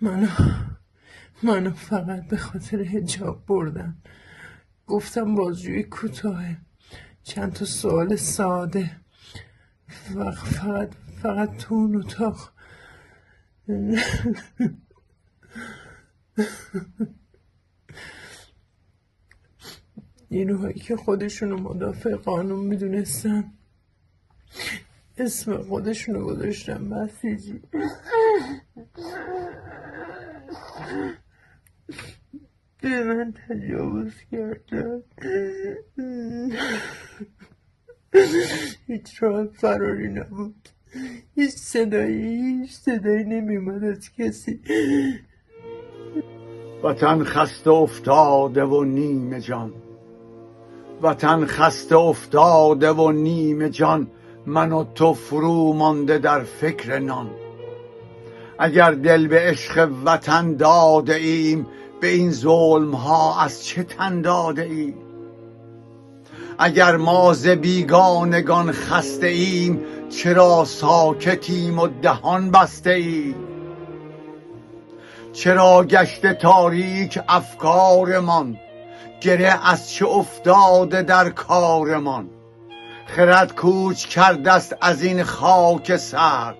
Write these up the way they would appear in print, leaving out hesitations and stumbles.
منو فقط به خاطر حجاب بردن. گفتم بازجویی کوتاهه، چند تا سوال ساده، فقط تو اون اتاق. نیروهایی که خودشونو مدافع قانون میدونستن اسم خودشونو گذاشتن بسیجی. به من تجاوز کردن. هیچ راه فراری نبود. هیچ صدایی نمیومد از کسی. وطن خسته افتاده و نیمه جان، وطن خسته افتاده و نیمه جان، من و تو فرو مانده در فکر نان. اگر دل به عشق وطن داده ایم، به این ظلم ها از چه تن داده ایم؟ اگر ما ز بیگانگان خسته ایم، چرا ساکتیم و دهان بسته ایم؟ چرا گشته تاریک افکارمان، گره از چه افتاده در کارمان؟ خرد کوچ کرده است از این خاک سرد،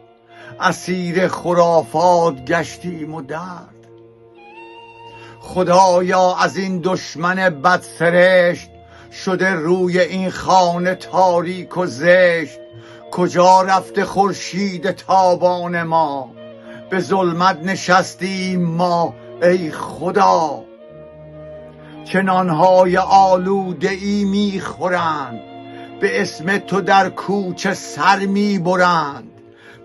اسیر خرافات گشتیم و درد. خدایا از این دشمن بدسرشت، شده روی این خانه تاریک و زشت. کجا رفته خورشید تابان ما، به ظلمت نشستیم ما ای خدا. چنانهای آلوده ای میخورند، به اسم تو در کوچه سر میبرند.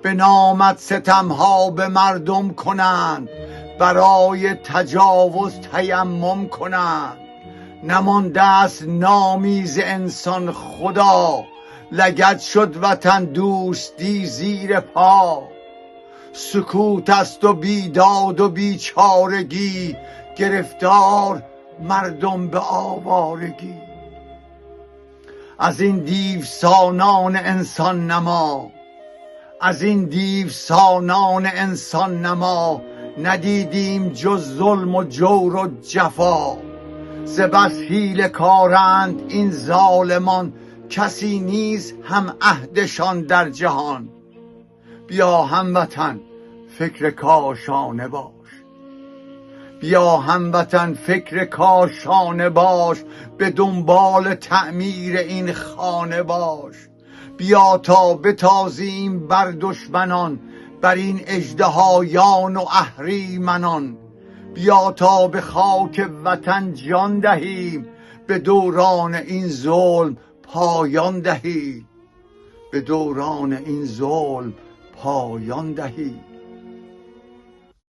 به نامت ستمها به مردم کنند، برای تجاوز تیمم کنند. نمانده است نامی ز انسان خدا، لگد شد وطن دوستی زیر پا. سکوت است و بیداد و بیچارگی، گرفتار مردم به آوارگی. از این دیوسانان انسان نما، از این دیوسانان انسان نما، ندیدیم جز ظلم و جور و جفا. ز بس حیله کارند این ظالمان، کسی نیست هم عهدشان در جهان. بیا هموطن فکر کاشانه باش، بیا هموطن فکر کاشانه باش. به دنبال تعمیر این خانه باش. بیا تا بتازیم بر دشمنان، بر این اژدهایان و اهریمنان. بیا تا به خاک وطن جان دهیم، به دوران این ظلم پایان دهیم، به دوران این ظلم پایان دهیم.